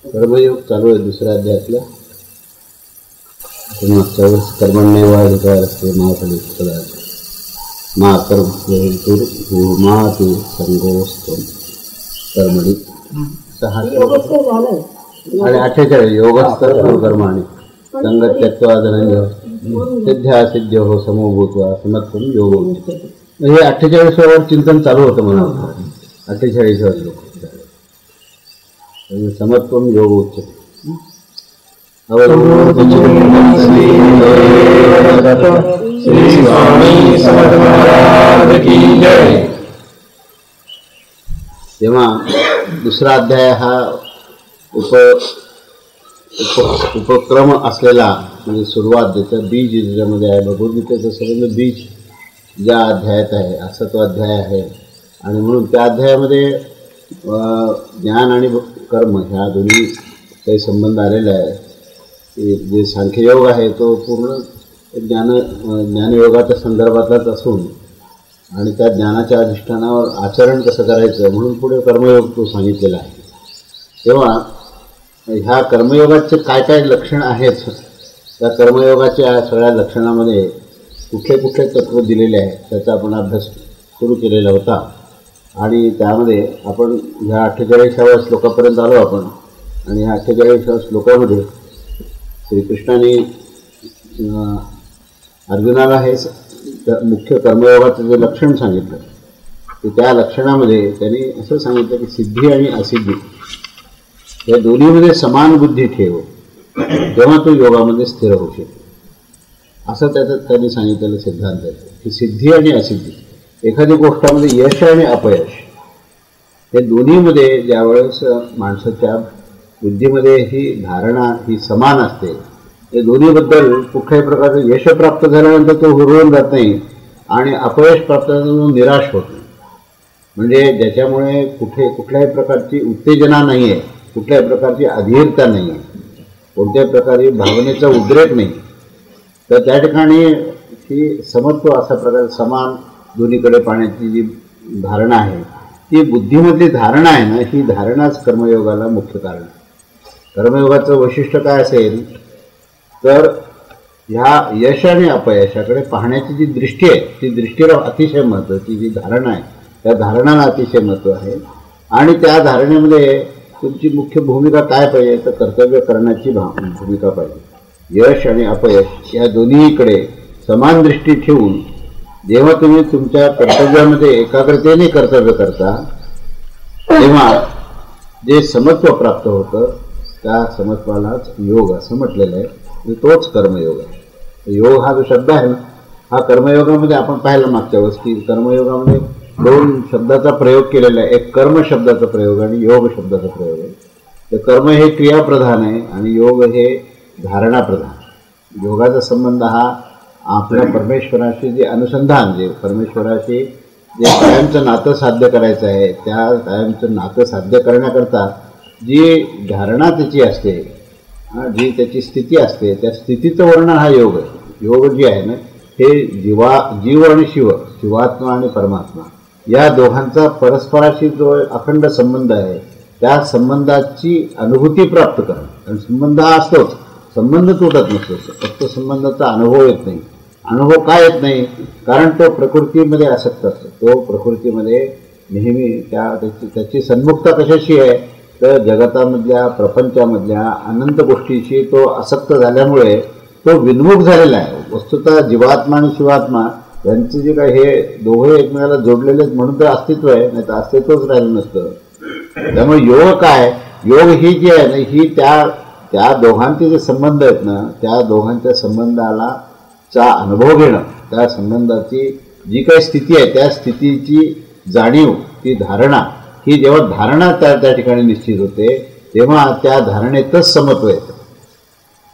कर्मयोग चालू आहे दुसऱ्या अध्यायातला. मागच्या वेळेस कर्मण्यवाधिकारस्ते मा फलितपदार्थ मा कर्म मा ते संगोस्तम कर्मणी 6 आणि 48 योगस्तर कर्माणी संगत्यत्वादनंद सिद्ध्या सिद्ध्यो हो समोभूत्वा समत्वम योगो. हे 48 चिंतन चालू होतं मला. 48 लोक समत्वम योग उच्चते. तेव्हा दुसरा अध्याय हा उपक्रम असलेला, म्हणजे सुरुवात ज्याचं बीज ज्याच्यामध्ये आहे, भगवद्गीतेचं सर्व बीज ज्या अध्यायात आहे असा तो अध्याय आहे. आणि म्हणून त्या अध्यायामध्ये ज्ञान आणि कर्म ह्या दोन्ही काही संबंध आलेला आहे. जे सांख्ययोग आहे तो पूर्ण ज्ञानयोगाच्या संदर्भातलाच असून आणि त्या ज्ञानाच्या अधिष्ठानावर आचरण कसं करायचं म्हणून पुढे कर्मयोग तो सांगितलेला आहे. तेव्हा ह्या कर्मयोगाचे काय काय लक्षण आहेत, त्या कर्मयोगाच्या सगळ्या लक्षणामध्ये कुठले कुठले तत्त्व दिलेले आहेत त्याचा आपण अभ्यास सुरू केलेला होता. आणि त्यामध्ये आपण ह्या 48व्या श्लोकापर्यंत आलो आपण. आणि ह्या 48व्या श्लोकामध्ये श्रीकृष्णाने अर्जुनाला हे मुख्य कर्मयोगाचं जे लक्षण सांगितलं की त्या लक्षणामध्ये त्यांनी असं सांगितलं की सिद्धी आणि असिद्धी या दोन्हीमध्ये समान बुद्धी ठेव, तेव्हा तो योगामध्ये स्थिर होऊ शकेल. असं त्याच्यात त्यांनी सांगितलेलं सिद्धांत आहे की सिद्धी आणि असिद्धी, एखादी गोष्टामध्ये यश आणि अपयश हे दोन्हीमध्ये ज्यावेळेस माणसाच्या बुद्धीमध्ये ही धारणा ही समान असते, हे दोन्हीबद्दल कुठल्याही प्रकारचं यश प्राप्त झाल्यानंतर तो हुरळून जात नाही आणि अपयश प्राप्त झाल्यानंतर निराश होत नाही. म्हणजे ज्याच्यामुळे कुठल्याही प्रकारची उत्तेजना नाही आहे, कुठल्याही प्रकारची अधीरता नाही आहे, कोणत्याही प्रकारे भावनेचा उद्रेक नाही, तर त्या ठिकाणी ही समत्व अशा प्रकारे समान दोन्हीकडे पाहण्याची जी धारणा आहे ती बुद्धीमधली धारणा आहे ना, ही धारणाच कर्मयोगाला मुख्य कारण आहे. कर्मयोगाचं वैशिष्ट्य काय असेल तर ह्या यश आणि अपयशाकडे पाहण्याची जी दृष्टी आहे ती दृष्टीला अतिशय महत्त्वाची, जी धारणा आहे त्या धारणाला अतिशय महत्त्व आहे. आणि त्या धारणेमध्ये तुमची मुख्य भूमिका काय पाहिजे तर कर्तव्य करण्याची भूमिका पाहिजे. यश आणि अपयश या दोन्हीकडे समान दृष्टी ठेवून जेव्हा तुम्ही तुमच्या कर्तव्यामध्ये एकाग्रतेने कर्तव्य करता तेव्हा जे समत्व प्राप्त होतं त्या समत्वालाच योग असं म्हटलेलं आहे. तोच कर्मयोग आहे. योग हा जो शब्द आहे ना, हा कर्मयोगामध्ये आपण पाहिलं मागच्या वेळेस की कर्मयोगामध्ये 2 शब्दाचा प्रयोग केलेला आहे. एक कर्म शब्दाचा प्रयोग आणि योग शब्दाचा प्रयोग आहे. तर कर्म हे क्रियाप्रधान आहे आणि योग हे धारणाप्रधान. योगाचा संबंध हा आपल्या परमेश्वराशी जे अनुसंधान, जे परमेश्वराशी जे कायमचं नातं साध्य करायचं आहे त्या कायमचं नातं साध्य करण्याकरता जी धारणा त्याची असते, जी त्याची स्थिती असते, त्या स्थितीचं वर्णन हा योग आहे. योग जी आहे ना हे जीव आणि शिवात्मा आणि परमात्मा या दोघांचा परस्पराशी जो अखंड संबंध आहे त्या संबंधाची अनुभूती प्राप्त करणं. कारण संबंध हा असतोच, संबंध तुटत नसतो, फक्त संबंधाचा अनुभव येत नाही. अनुभव का येत नाही? कारण तो प्रकृतीमध्ये आसक्त असतो. तो प्रकृतीमध्ये नेहमी त्याची सन्मुखता कशाशी आहे तर जगतामधल्या प्रपंचामधल्या अनंत गोष्टीशी तो आसक्त झाल्यामुळे तो विन्मुख झालेला आहे. वस्तुतः जीवात्मा आणि शिवात्मा यांचे जे काय हे दोघे एकमेकाला जोडलेले म्हणून तर अस्तित्व आहे, नाही तर अस्तित्वच राहिलं नसतं. त्यामुळे योग काय, योग ही जी आहे ना ही त्या दोघांचे जे संबंध आहेत ना त्या दोघांच्या संबंधाला चा अनुभव घेणं, त्या संबंधाची जी काही स्थिती आहे त्या स्थितीची जाणीव, ती धारणा, ही जेव्हा धारणा त्या ठिकाणी निश्चित होते तेव्हा त्या धारणेतच समत्व येतं.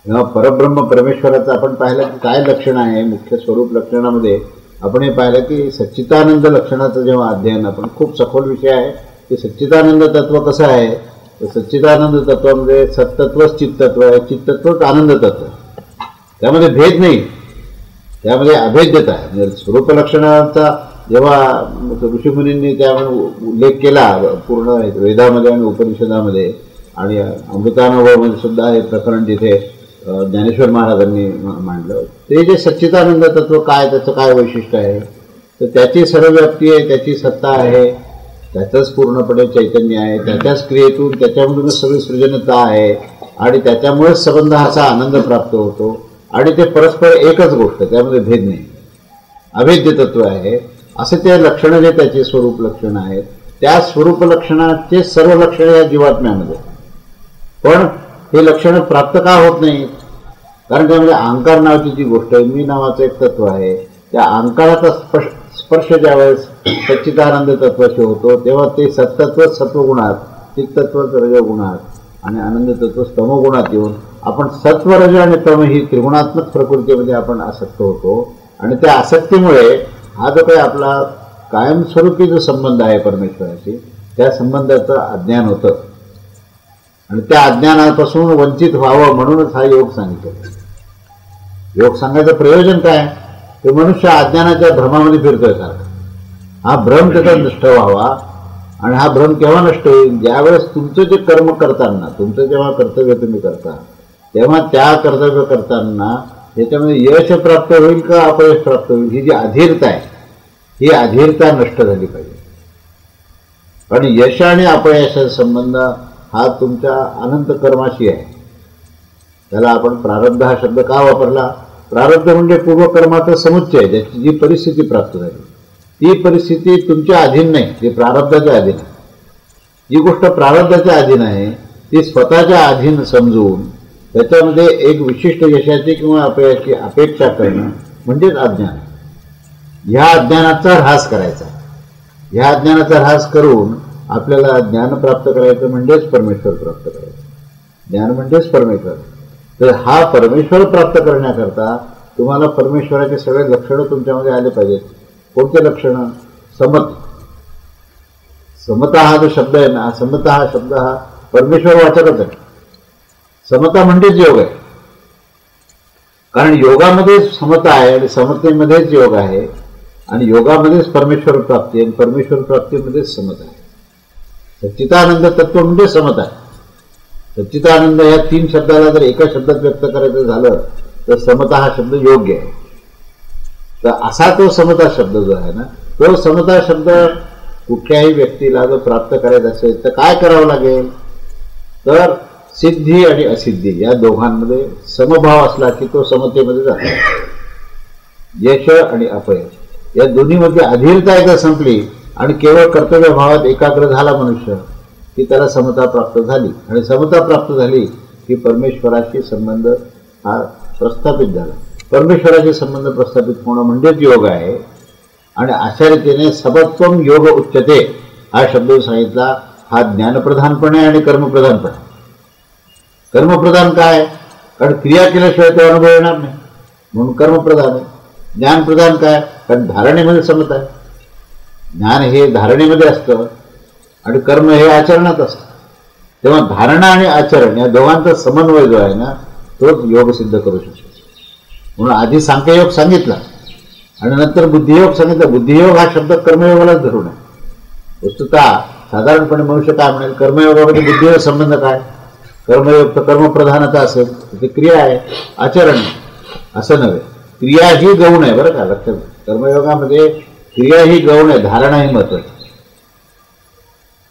तेव्हा परब्रह्म परमेश्वराचं आपण पाहिलं की काय लक्षण आहे. मुख्य स्वरूप लक्षणामध्ये आपण हे पाहिलं की सच्चिदानंद लक्षणाचं जेव्हा अध्ययन, आपण खूप सखोल विषय आहे की सच्चिदानंद तत्व कसं आहे तर सच्चिदानंद तत्वामध्ये सत्तत्वच चित्तत्व आहे, चित्तत्वच आनंद तत्व, त्यामध्ये भेद नाही, त्यामध्ये अभेद्यता आहे. म्हणजे स्वरूप लक्षणाचा जेव्हा ऋषीमुनींनी त्यामध्ये उल्लेख केला पूर्ण वेदामध्ये आणि उपनिषदामध्ये आणि अमृतानुभवमध्ये सुद्धा हे प्रकरण जिथे ज्ञानेश्वर महाराजांनी मांडलं, ते जे सच्चिदानंद तत्व काय, त्याचं काय वैशिष्ट्य आहे, तर त्याची सर्वव्याप्ती आहे, त्याची सत्ता आहे, त्याचंच पूर्णपणे चैतन्य आहे, त्याच्याच क्रियेतून त्याच्यामधूनच सगळी सृजनता आहे आणि त्याच्यामुळेच संबंधाचा आनंद प्राप्त होतो आणि ते परस्पर एकच गोष्ट, त्यामध्ये भेद नाही, अभेद्य तत्व आहे. असे ते लक्षणं जे त्याचे स्वरूप लक्षणं आहेत, त्या स्वरूप लक्षणाचे सर्व लक्षणं या जीवात्म्यामध्ये, पण हे लक्षणं प्राप्त का होत नाहीत? कारण त्यामध्ये अहंकार नावाची जी गोष्ट आहे, मी नावाचं एक तत्व आहे, त्या अहंकाराचा स्पर्श ज्यावेळेस सच्चिदानंद तत्वाशी होतो तेव्हा ते सत्तत्व सत्वगुणात, चित्तत्व रजोगुणात आणि आनंद तत्व स्तमोगुणात येऊन आपण सत्व, रज आणि तम ही त्रिगुणात्मक प्रकृतीमध्ये आपण आसक्त होतो. आणि त्या आसक्तीमुळे हा जो काही आपला कायमस्वरूपी जो संबंध आहे परमेश्वराशी, त्या संबंधाचं अज्ञान होतं आणि त्या अज्ञानापासून वंचित व्हावं म्हणूनच हा योग सांगितला. योग सांगायचं प्रयोजन काय? ते मनुष्य अज्ञानाच्या भ्रमामध्ये फिरतोय सारखा. हा भ्रम त्याचा नष्ट व्हावा. आणि हा भ्रम केव्हा नष्ट होईल? ज्यावेळेस तुमचं जे कर्म करताना, तुमचं जेव्हा कर्तव्य तुम्ही करता, तेव्हा त्या कर्तव्य करताना त्याच्यामध्ये यश प्राप्त होईल का अपयश प्राप्त होईल, ही जी अधीरता आहे, ही अधीरता नष्ट झाली पाहिजे. आणि यश आणि अपयशाचा संबंध हा तुमच्या अनंत कर्माशी आहे. त्याला आपण प्रारब्ध हा शब्द का वापरला? प्रारब्ध म्हणजे पूर्वकर्माचा समुच्चय, ज्याची जी परिस्थिती प्राप्त झाली, ती परिस्थिती तुमच्या अधीन नाही, ती प्रारब्धाच्या अधीन आहे. जी गोष्ट प्रारब्धाच्या अधीन आहे ती स्वतःच्या अधीन समजून त्याच्यामध्ये एक विशिष्ट यशाची किंवा अपयशाची अपेक्षा करणं म्हणजेच अज्ञान. ह्या अज्ञानाचा ऱ्हास करायचा. ह्या अज्ञानाचा ऱ्हास करून आपल्याला ज्ञान प्राप्त करायचं म्हणजेच परमेश्वर प्राप्त करायचं. ज्ञान म्हणजेच परमेश्वर. तर हा परमेश्वर प्राप्त करण्याकरता तुम्हाला परमेश्वराचे सगळे लक्षणं तुमच्यामध्ये आले पाहिजेत. कोणते लक्षणं? समता हा जो शब्द आहे ना, समता हा शब्द हा परमेश्वर वाचकच आहे. समता म्हणजेच योग आहे. कारण योगामध्ये समता आहे आणि समतेमध्येच योग आहे आणि योगामध्येच परमेश्वर प्राप्ती आहे आणि परमेश्वर प्राप्तीमध्येच समता आहे. सच्चिदानंद तत्व म्हणजे समता आहे. सच्चिदानंद या तीन शब्दाला जर एका शब्दात व्यक्त करायचं झालं तर समता हा शब्द योग्य आहे. तर असा तो समता शब्द जो आहे ना, तो समता शब्द कुठल्याही व्यक्तीला जर प्राप्त करायचा असेल तर काय करावं लागेल? तर सिद्धी आणि असिद्धी या दोघांमध्ये समभाव असला की तो समतेमध्ये जातो. यश आणि अपयश या दोन्हीमध्ये अधीरता एकदा संपली आणि केवळ कर्तव्य भावात एकाग्र झाला मनुष्य की त्याला समता प्राप्त झाली. आणि समता प्राप्त झाली की परमेश्वराशी संबंध हा प्रस्थापित झाला. परमेश्वराशी संबंध प्रस्थापित होणं म्हणजेच योग आहे. आणि अशा रीतीने सबत्वम योग उच्चते हा शब्द सांगितला. हा ज्ञानप्रधानपणे आणि कर्मप्रधानपणे. कर्मप्रधान काय? कारण क्रिया केल्याशिवाय तो अनुभव येणार नाही म्हणून कर्मप्रधान आहे. ज्ञानप्रधान काय? कारण धारणेमध्ये समता आहे. ज्ञान हे धारणेमध्ये असतं आणि कर्म हे आचरणात असतं. तेव्हा धारणा आणि आचरण या दोघांचा समन्वय जो आहे ना, तोच योग सिद्ध करू शकतो. म्हणून आधी सांख्ययोग सांगितला आणि नंतर बुद्धियोग सांगितला. बुद्धियोग हा शब्द कर्मयोगालाच धरून आहे. वस्तुतः साधारणपणे मनुष्य काय म्हणेल, कर्मयोगामध्ये बुद्धियोग संबंध काय? कर्मयोग तर कर्मप्रधानता असेल, ते क्रिया आहे, आचरण असं नव्हे. क्रिया ही गौण आहे बरं का, लक्षात. कर्मयोगामध्ये क्रिया ही गौण आहे, धारणा ही महत्वाची.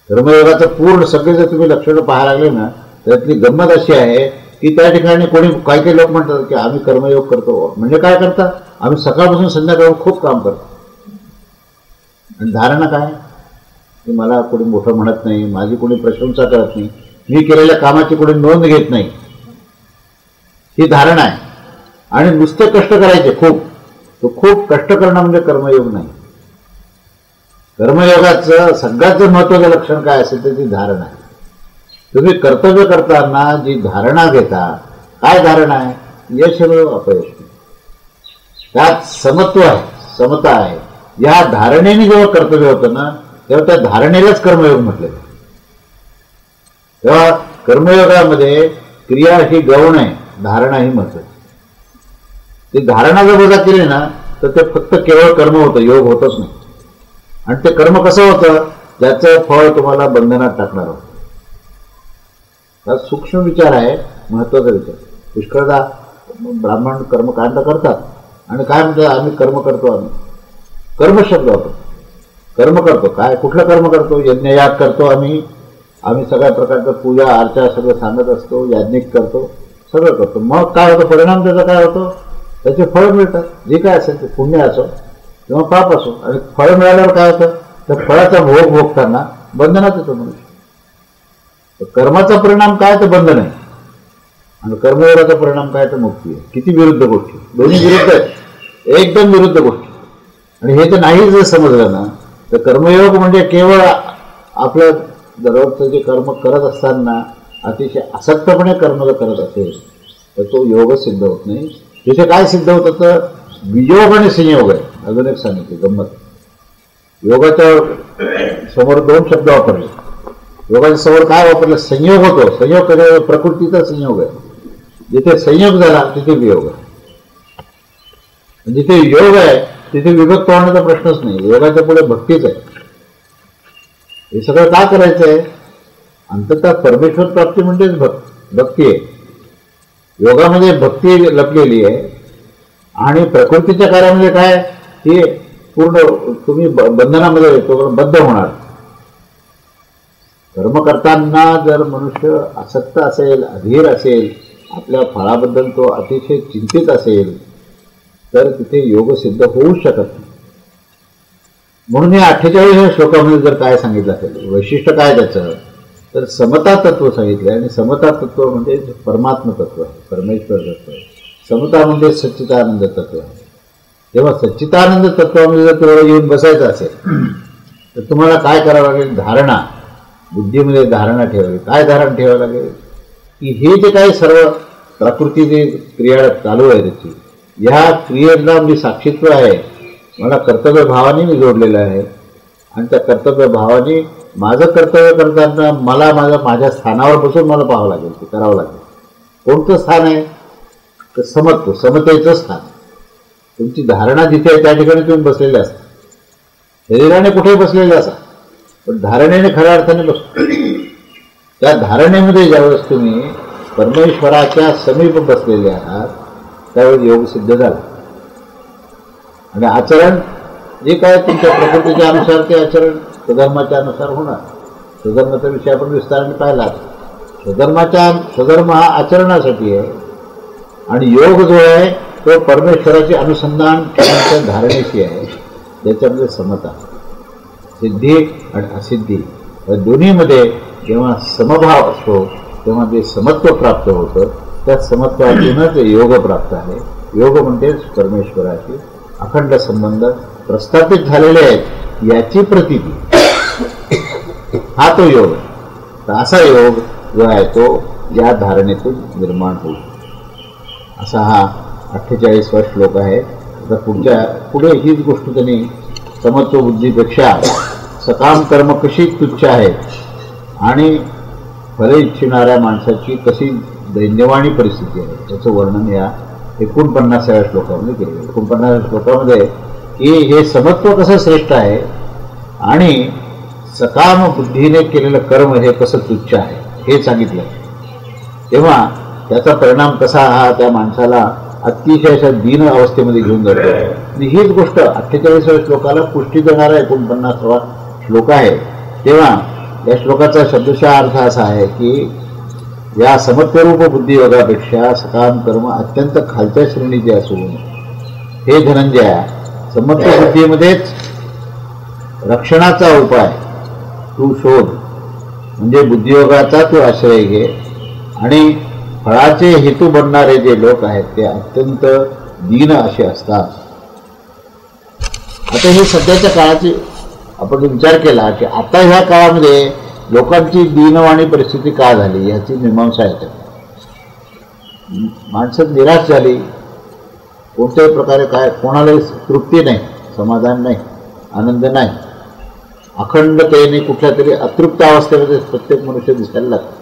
कर्मयोगाचं पूर्ण सगळे जर तुम्ही लक्षणं पाहायला लागले ना, त्यातली गंमत अशी आहे की त्या ठिकाणी कोणी काही काही लोक म्हणतात की आम्ही कर्मयोग करतो. म्हणजे काय करता? आम्ही सकाळपासून संध्याकाळून खूप काम करतो. आणि धारणा काय? की मला कोणी मोठं म्हणत नाही, माझी कोणी प्रशंसा करत नाही, मी केलेल्या कामाची कोणी नोंद घेत नाही, ही धारणा आहे. आणि नुसते कष्ट करायचे खूप, तो खूप कष्ट करणं म्हणजे कर्मयोग नाही. कर्मयोगाचं सगळ्यात महत्वाचं लक्षण काय असेल तर ती धारणा आहे. तुम्ही कर्तव्य करताना जी धारणा घेता, काय धारणा आहे? यश अपयश. त्यात समत्व आहे, समता आहे. या धारणेने जेव्हा कर्तव्य होतं ना, तेव्हा त्या धारणेलाच कर्मयोग म्हटले. तेव्हा कर्मयोगामध्ये क्रिया ही गौण आहे, धारणा ही महत्वाची. ती धारणा जर वजा केली ना तर ते फक्त केवळ कर्म होतं, योग होतच नाही. आणि ते कर्म कसं होतं? ज्याचं फळ तुम्हाला बंधनात टाकणार होतं. हा सूक्ष्म विचार आहे, महत्वाचा विचार. पुष्कळदा ब्राह्मण कर्मकांड करतात आणि काय म्हणतात, आम्ही कर्म करतो. आम्ही कर्म शब्द वापरतो. कर्म करतो काय, कुठलं कर्म करतो? यज्ञयाग करतो. आम्ही सगळ्या प्रकारचं पूजा अर्चा सगळं सांगत असतो, याज्ञिक करतो, सगळं करतो. मग काय होतं, परिणाम त्याचा काय होतो? त्याचे फळ मिळतात. जे काय असेल ते पुण्य असो किंवा पाप असो. आणि फळ मिळाल्यावर काय होतं, तर फळाचा भोग भोगताना बंधनात येतो मनुष्य. कर्माचा परिणाम काय, तर बंधन आहे. आणि कर्मयोगाचा परिणाम काय, तर मुक्ती आहे. किती विरुद्ध गोष्टी, दोन्ही विरुद्ध आहेत, एकदम विरुद्ध गोष्टी. आणि हे तर नाही जर समजलं ना, तर कर्मयोग म्हणजे केवळ आपलं दररोजचं जे कर्म करत असताना अतिशय आसक्तपणे कर्म जर करत असेल तर तो योग सिद्ध होत नाही. तिथे काय सिद्ध होतं, तर वियोग आणि संयोग आहे. अजून एक सांगितले गंमत. योगाच्या समोर दोन शब्द वापरले. योगाच्या समोर काय वापरलं, संयोग होतो. संयोग कधी, प्रकृतीचा संयोग आहे. जिथे संयोग झाला तिथे वियोग आहे. जिथे योग आहे तिथे विभक्त होण्याचा प्रश्नच नाही. योगाच्या पुढे भक्तीच आहे. हे सगळं का करायचं आहे, अंततः परमेश्वर प्राप्ती म्हणजेच भक्ती आहे. योगामध्ये भक्ती लपलेली आहे. आणि प्रकृतीच्या कार्यामध्ये काय, हे पूर्ण तुम्ही बंधनामध्ये बद्ध होणार. कर्म करताना जर मनुष्य आसक्त असेल, अधीर असेल, आपल्या फळाबद्दल तो अतिशय चिंतित असेल, तर तिथे योग सिद्ध होऊ शकत नाही. म्हणून या 48 श्लोकामध्ये जर काय सांगितलं असेल, वैशिष्ट्य काय त्याचं, तर समता तत्व सांगितलं. आणि समता तत्व म्हणजे परमात्म तत्व आहे, परमेश्वर तत्व आहे. समता म्हणजे सच्चिदानंद तत्व आहे. तेव्हा सच्चिदानंद तत्वामध्ये जर तुम्हाला येऊन बसायचं असेल तर तुम्हाला काय करावं लागेल, धारणा, बुद्धीमध्ये धारणा ठेवावी. काय धारणा ठेवावं लागेल, की हे जे काही सर्व प्रकृतीची क्रिया चालू आहे त्याची, ह्या क्रियेला मी साक्षीत्व आहे. मला कर्तव्य भावाने मी जोडलेलं आहे. आणि त्या कर्तव्य भावाने माझं कर्तव्य करताना मला माझ्या स्थानावर बसून मला पाहावं लागेल, ते करावं लागेल. कोणतं स्थान आहे, तर समत्व, समतेचं स्थान. तुमची धारणा जिथे आहे त्या ठिकाणी तुम्ही बसलेले असता. शरीराने कुठे बसलेले असा, पण धारणेने खऱ्या अर्थाने बसतो. त्या धारणेमध्ये ज्यावेळेस तुम्ही परमेश्वराच्या समीप बसलेले आहात त्यावेळेस योग सिद्ध झाला. आणि आचरण जे काय तुमच्या प्रकृतीच्या अनुसार ते आचरण स्वधर्माच्या अनुसार होणार. स्वधर्माचा विषय आपण विस्ताराने पाहिला. स्वधर्म हा आचरणासाठी आहे. आणि योग जो आहे तो परमेश्वराचे अनुसंधान करण्याच्या धारणेशी आहे. ज्याच्यामध्ये समता, सिद्धी आणि असिद्धी या दोन्हीमध्ये जेव्हा समभाव असतो तेव्हा ते समत्व प्राप्त होतं. त्या समत्वातूनच योग प्राप्त आहे. योग म्हणजेच परमेश्वराशी अखंड संबंध प्रस्थापित झालेले आहेत याची प्रतीती, हा तो योग आहे. तर असा योग जो आहे तो या धारणेतून निर्माण होईल. असा हा 48वा श्लोक आहे. आता पुढे हीच गोष्ट त्यांनी समत्व बुद्धीपेक्षा सकाम कर्म कशी तुच्छ आहेत आणि फले इच्छिणाऱ्या माणसाची कशी दैन्यवाणी परिस्थिती आहे त्याचं वर्णन या 49व्या श्लोकामध्ये केलं. 49व्या श्लोकामध्ये की हे समत्व कसं श्रेष्ठ आहे आणि सकाम बुद्धीने केलेलं कर्म हे कसं तुच्छ आहे हे सांगितलं. तेव्हा त्याचा परिणाम कसा हा त्या माणसाला अतिशय अशा दीन अवस्थेमध्ये घेऊन जातो. आणि हीच गोष्ट 48व्या श्लोकाला पुष्टी देणारा 49वा श्लोक आहे. तेव्हा या श्लोकाचा शब्दशः अर्थ असा आहे की या समत्वरूप बुद्धियोगापेक्षा सकाम कर्म अत्यंत खालच्या श्रेणीचे असून हे धनंजया समत्व बुद्धीमध्येच रक्षणाचा उपाय तू शोध. म्हणजे बुद्धियोगाचा तू आश्रय घे. आणि फळाचे हेतू बनणारे जे लोक आहेत ते अत्यंत दीन असे असतात. आता ही सध्याच्या काळाची आपण विचार केला की आता ह्या काळामध्ये लोकांची दीनवाणी परिस्थिती का झाली याची मीमांसा येते. माणसं निराश झाली. कोणत्याही प्रकारे काय कोणालाही तृप्ती नाही, समाधान नाही, आनंद नाही. अखंडतेने कुठल्या तरी अतृप्त अवस्थेमध्ये प्रत्येक मनुष्य दिसायला लागतो.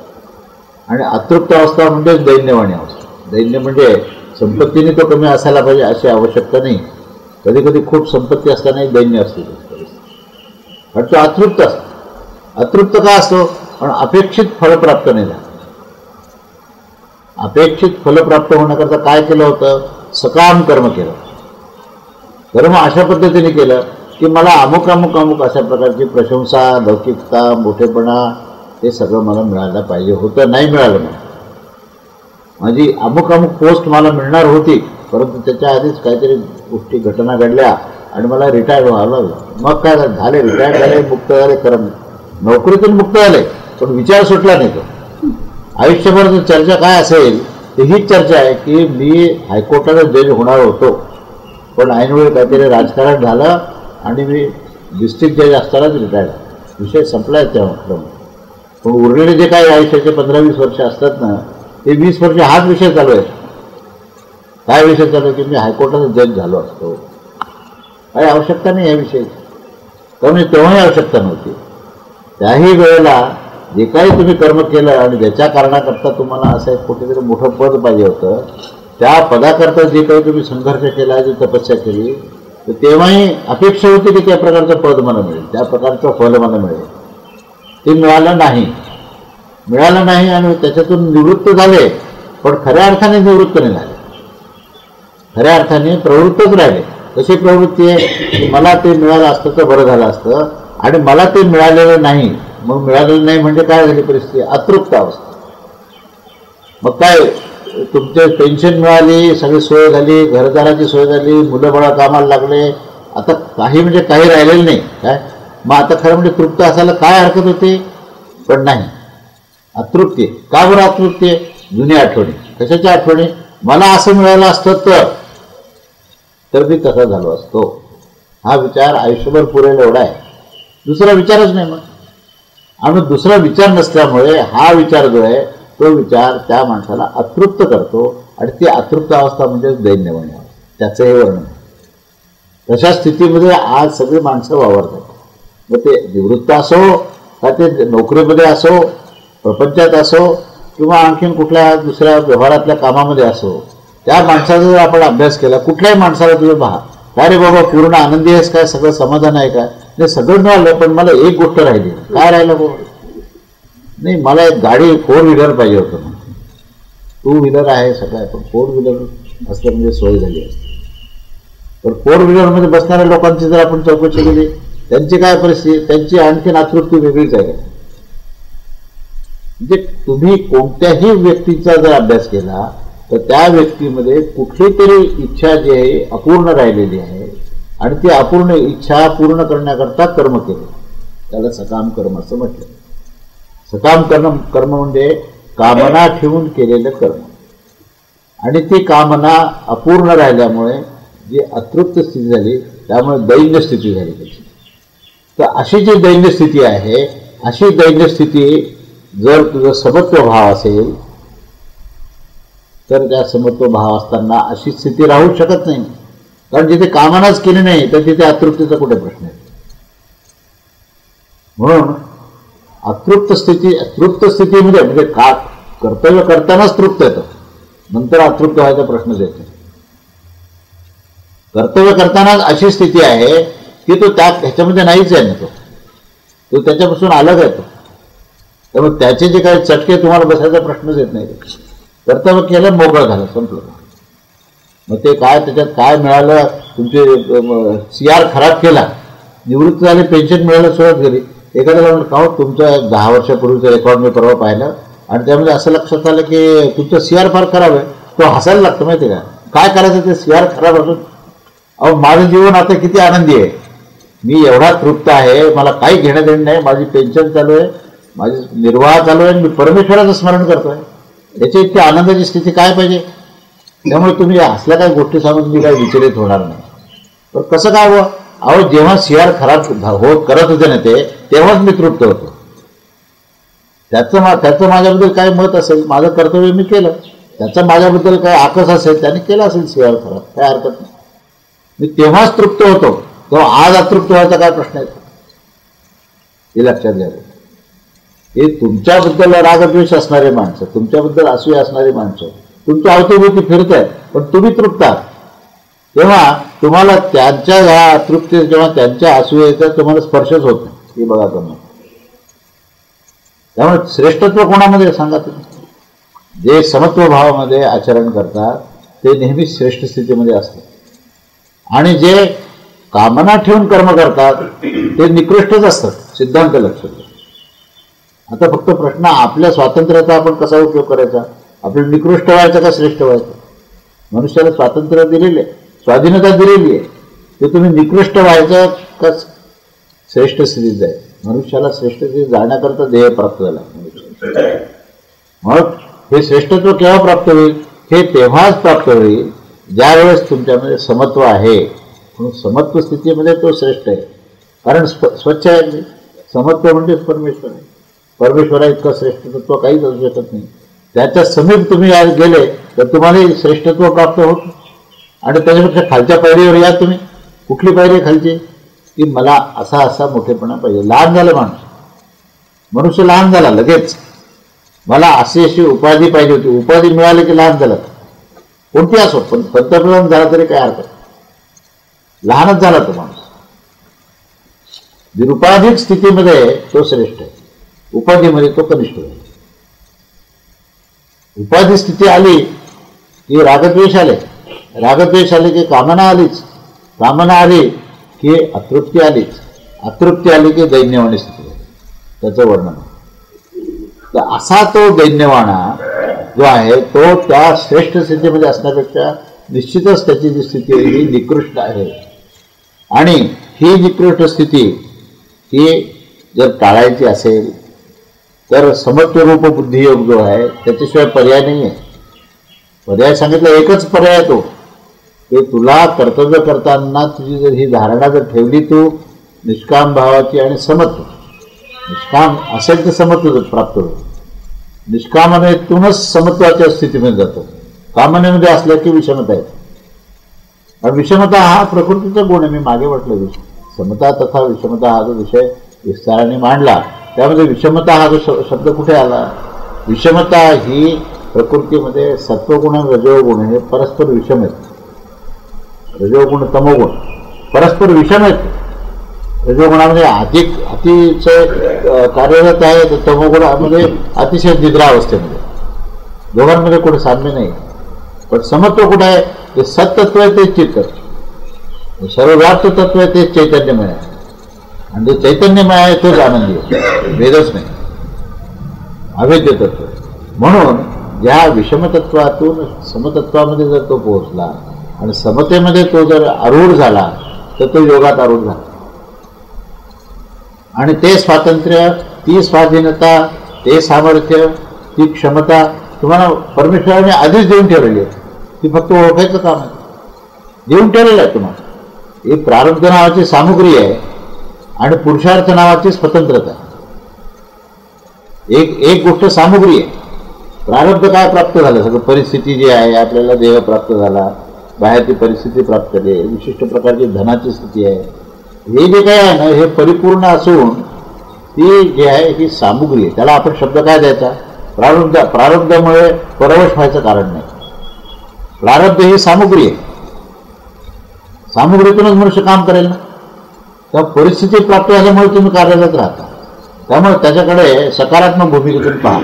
आणि अतृप्त अवस्था म्हणजे दैन्यवाणी अवस्था. दैन्य म्हणजे संपत्तीने तो कमी असायला पाहिजे अशी आवश्यकता नाही. कधी कधी खूप संपत्ती असतानाही दैन्य असते. पण तो अतृप्त असतो. अतृप्त का असतो? पण अपेक्षित फळ प्राप्त नाही झालं. अपेक्षित फल प्राप्त होण्याकरता काय केलं होतं? सकाम कर्म केलं. कर्म अशा पद्धतीने केलं की मला अमुक अमुक अमुक अशा प्रकारची प्रशंसा, लौकिकता, मोठेपणा हे सगळं मला मिळायला पाहिजे होतं. नाही मिळालं. मला माझी अमुक अमुक पोस्ट मला मिळणार होती, परंतु त्याच्या आधीच काहीतरी गोष्टी घटना घडल्या आणि मला रिटायर व्हावं लागलं. मग काय झाले? रिटायर झाले, मुक्त झाले, कर्म नोकरीतून मुक्त झाले, पण विचार सुटला नाही. तो आयुष्यभर चर्चा काय असेल तर हीच चर्चा आहे की मी हायकोर्टाचा जज होणार होतो, पण ऐनवेळी काहीतरी राजकारण झालं आणि मी डिस्ट्रिक्ट जज असतानाच रिटायर. विषय संपलाय तेव्हा. पण उरलेले जे काही आयुष्याचे 15-20 वर्ष असतात ना, ते 20 वर्ष हाच विषय चालू आहे. काय विषय चालू आहे की मी हायकोर्टाचा जज झालो असतो. काही आवश्यकता नाही या विषयाची, कारण तेव्हाही आवश्यकता नव्हती. त्याही वेळेला जे काही तुम्ही कर्म केलं आणि ज्याच्या कारणाकरता तुम्हाला असं एक कुठेतरी मोठं पद पाहिजे होतं, त्या पदाकरता जे काही तुम्ही संघर्ष केला, जी तपस्या केली, तर तेव्हाही अपेक्षा होती की त्या प्रकारचं पद मला मिळेल, त्या प्रकारचं फल मला मिळेल. ते मिळालं नाही आणि त्याच्यातून निवृत्त झाले, पण खऱ्या अर्थाने निवृत्त नाही झाले. खऱ्या अर्थाने प्रवृत्तच राहिले. कशी प्रवृत्ती आहे की मला ते मिळालं असतं तर बरं झालं असतं, आणि मला ते मिळालेलं नाही. मग मिळालेलं नाही म्हणजे काय झाली परिस्थिती? अतृप्त अवस्था. मग काय, तुमचे पेन्शन मिळाली, सगळी सोय झाली, घरदाराची सोय झाली, मुलं बाळा कामाला लागले, आता काही म्हणजे काही राहिलेलं नाही. काय मग आता खरं म्हणजे तृप्त असायला काय हरकत होती? पण नाही, अतृप्ती. का बरं अतृप्ती आहे? जुनी आठवणी. कशाची आठवणी? मला असं मिळालं असतं तर मी तसा झालो असतो. हा विचार आयुष्यभर पुरेल एवढा आहे. दुसरा विचारच नाही. मग आणि दुसरा विचार नसल्यामुळे हा विचार जो आहे तो विचार त्या माणसाला अतृप्त करतो, आणि ती अतृप्त अवस्था म्हणजे दैन्यवाणी. त्याचं हे वर्णन. तशा स्थितीमध्ये आज सगळी माणसं वावरतात. मग ते निवृत्त असो, का ते नोकरीमध्ये असो, प्रपंचात असो, किंवा आणखीन कुठल्या दुसऱ्या व्यवहारातल्या कामामध्ये असो, त्या माणसाचा जर आपण अभ्यास केला, कुठल्याही माणसाला तुम्ही पहा, काय रे बाबा पूर्ण आनंदी आहेस काय? सगळं समाधान आहे का? नाही, सगळं मिळालं, पण मला एक गोष्ट राहिली. काय राहिलं बाबा? नाही, मला एक गाडी 4 व्हीलर पाहिजे होतं. 2 व्हीलर आहे सगळं, पण 4 व्हीलर असलं म्हणजे सोय झाली असते. तर 4 व्हीलरमध्ये बसणाऱ्या लोकांची जर आपण चौकशी केली, त्यांची काय परिस्थिती? त्यांची आणखीन अतृप्ती वेगळीच आहे. म्हणजे तुम्ही कोणत्याही व्यक्तीचा जर अभ्यास केला तर त्या व्यक्तीमध्ये कुठली तरी इच्छा जी आहे अपूर्ण राहिलेली आहे, आणि ती अपूर्ण इच्छा पूर्ण करण्याकरता कर्म केले. त्याला सकाम कर्म असं म्हटलं. सकाम कर्म म्हणजे कामना ठेवून केलेलं कर्म, आणि ती कामना अपूर्ण राहिल्यामुळे जी अतृप्त स्थिती झाली, त्यामुळे दैन्य स्थिती झाली त्याची. तर अशी जी दैन्य स्थिती आहे, अशी दैन्य स्थिती जर तुझं समत्व भाव असेल तर त्या समत्व भाव असताना अशी स्थिती राहू शकत नाही. कारण जिथे कामनाच केली नाही तर तिथे अतृप्तीचा कुठे प्रश्न आहे. म्हणून तृप्त स्थितीमध्ये म्हणजे का कर्तव्य करतानाच तृप्त येतं, नंतर अतृप्त व्हायचा प्रश्नच येत नाही. कर्तव्य करतानाच अशी स्थिती आहे की तो ह्याच्यामध्ये नाहीच आहे ना, तो त्याच्यापासून अलग आहे. त्यामुळे त्याचे जे काही चटके तुम्हाला बसायचा प्रश्नच येत नाही. कर्तव्य केलं, मोकळं झालं, संपलं. मग ते काय, त्याच्यात काय मिळालं? तुमचे CR खराब केला, निवृत्त झाले, पेन्शन मिळायला सुरुवात झाली. एखाद्याला म्हणलं का हो तुमचं 10 वर्षापूर्वीचं रेकॉर्ड मी परवा पाहिलं, आणि त्यामध्ये असं लक्षात आलं की तुमचं CR फार खराब आहे. तो हसायला लागतो माहिती आहे का? काय करायचं ते CR खराब असून? अहो माझं जीवन आता किती आनंदी आहे, मी एवढा तृप्त आहे, मला काही घेणं देणं नाही, माझी पेन्शन चालू आहे, माझी निर्वाह चालू आहे, मी परमेश्वराचं स्मरण करतोय. याची इतकी आनंदाची स्थिती काय पाहिजे? त्यामुळे तुम्ही असल्या काही गोष्टी सांगून मी काही विचलित होणार नाही. पण कसं काय हवं? अहो जेव्हा CR खराब करत होते ना ते, तेव्हाच मी तृप्त होतो. त्याचं माझ्याबद्दल काय मत असेल, माझं कर्तव्य मी केलं, त्याचं माझ्याबद्दल काय आकस असेल, त्याने केलं असेल CR खराब, काय हरकत नाही. मी तेव्हाच तृप्त होतो, तेव्हा आज अतृप्त व्हायचा काय प्रश्न आहे? हे लक्षात घ्यावं. हे तुमच्याबद्दल रागद्वेष असणारे माणसं, तुमच्याबद्दल असूया असणारी माणसं तुमच्या अवतीभोवती फिरत आहेत, पण तुम्ही तृप्त आहात. तेव्हा तुम्हाला त्यांच्या ह्या तृप्ती, जेव्हा त्यांच्या असूयाचा तुम्हाला स्पर्शच होत नाही. हे बघा तुम्ही. त्यामुळे श्रेष्ठत्व कोणामध्ये सांगा तुम्ही? जे समत्व भावामध्ये आचरण करतात ते नेहमी श्रेष्ठ स्थितीमध्ये असतात, आणि जे कामना ठेवून कर्म करतात ते निकृष्टच असतात. सिद्धांत लक्षात घ्या. आता फक्त प्रश्न आपल्या स्वातंत्र्याचा आपण कसा उपयोग करायचा, आपल्याला निकृष्ट व्हायचं का श्रेष्ठ व्हायचं. मनुष्याला स्वातंत्र्य दिलेले, स्वाधीनता दिलेली आहे, ते तुम्ही निकृष्ट व्हायचं का श्रेष्ठ स्थितीत जायचं. मनुष्याला श्रेष्ठ स्थितीत जाण्याकरता देह प्राप्त झाला. मग हे श्रेष्ठत्व केव्हा प्राप्त होईल, हे तेव्हाच प्राप्त होईल ज्यावेळेस तुमच्यामध्ये समत्व आहे. म्हणून समत्व स्थितीमध्ये तो श्रेष्ठ आहे, कारण स्वच्छ आहे. समत्व म्हणजेच परमेश्वर आहे. परमेश्वरा इतकं श्रेष्ठत्व काहीच असू शकत नाही. त्याच्या समीप तुम्ही आज गेले तर तुम्हाला श्रेष्ठत्व प्राप्त होत, आणि त्याच्यापेक्षा खालच्या पायरीवर या तुम्ही. कुठली पायरी खालची, की मला असा मोठेपणा पाहिजे. लहान झालं माणूस, मनुष्य लहान झाला लगेच. मला अशी उपाधी पाहिजे होती, उपाधी मिळाली की लहान झाला. कोणती असो, पण पंतप्रधान झाला तरी काय हरकत, लहानच झाला तो माणूस. निरुपाधिक स्थितीमध्ये तो श्रेष्ठ आहे, उपाधीमध्ये तो कनिष्ठ आहे. उपाधी स्थिती आली की रागद्वेष आले, रागद्वेष आले की कामना आलीच, कामना आली की अतृप्ती आलीच, अतृप्ती आली की दैन्यवाणी स्थिती. त्याचं वर्णन. तर असा तो दैन्यवाणा जो आहे तो त्या श्रेष्ठ स्थितीमध्ये असण्यापेक्षा निश्चितच त्याची जी स्थिती आहे ही निकृष्ट आहे. आणि ही निकृष्ट स्थिती ही जर टाळायची असेल तर समत्वरूप बुद्धियोग जो आहे त्याच्याशिवाय पर्याय नाही आहे. पर्याय सांगितलं, एकच पर्याय आहे तो, की तुला कर्तव्य करताना तुझी जर ही धारणा जर ठेवली तू निष्काम भावाची आणि समत्व, निष्काम असेल तर समत्व प्राप्त होईल. निष्कामनेतूनच समत्वाच्या स्थितीमध्ये जातो. कामनेमध्ये असल्या की विषमता येते. आणि विषमता हा प्रकृतीचा गुण आहे. मी मागे म्हटलं समता तथा विषमता हा जो विषय विस्ताराने मांडला त्यामध्ये विषमता हा जो शब्द कुठे आला. विषमता ही प्रकृतीमध्ये सत्वगुण आणि रजोगुण हे परस्पर विषम आहेत. रजोगुण तमोगुण परस्पर विषम आहेत. रजोगुणामध्ये अतिशय कार्यरत आहे, तर तमोगुणामध्ये अतिशय निद्रावस्थेमध्ये. दोघांमध्ये कोणी साम्य नाही. पण समत्व कुठे आहे, ते सत्तत्व आहे तेच चित्त, सर्वव्याप्त तत्व आहे तेच चैतन्यमय आहे. आणि जे चैतन्यमय आहे तोच आनंदी आहे, भेदच नाही, अवेद्य तत्व. म्हणून या विषमतत्वातून समतत्वामध्ये जर तो पोहोचला आणि समतेमध्ये तो जर आरूढ झाला तर तो योगात आरूढ झाला. आणि ते स्वातंत्र्य, ती स्वाधीनता, ते सामर्थ्य, ती क्षमता तुम्हाला परमेश्वराने आधीच देऊन ठेवलेली आहे. ती फक्त ओळखायचं काम आहे, देऊन ठेवलेलं आहे तुम्हाला. ही प्रारब्ध नावाची सामुग्री आहे आणि पुरुषार्थ नावाची स्वतंत्रता. एक गोष्ट सामुग्री आहे. प्रारब्ध काय प्राप्त झालं, सगळं परिस्थिती जी आहे, आपल्याला देह प्राप्त झाला, बाहेरची परिस्थिती प्राप्त झाली, विशिष्ट प्रकारची धनाची स्थिती आहे. हे जे काय आहे ना, हे परिपूर्ण असून ती जी आहे ही सामुग्री आहे. त्याला आपण शब्द काय द्यायचा, प्रारब्ध. प्रारब्धामुळे परवश व्हायचं कारण नाही. प्रारब्ध ही सामुग्री आहे. सामुग्रीतूनच मनुष्य काम करेल ना. त्या परिस्थिती प्राप्त झाल्यामुळे तुम्ही कार्यरत राहता. त्यामुळे त्याच्याकडे सकारात्मक भूमिकेतून पहा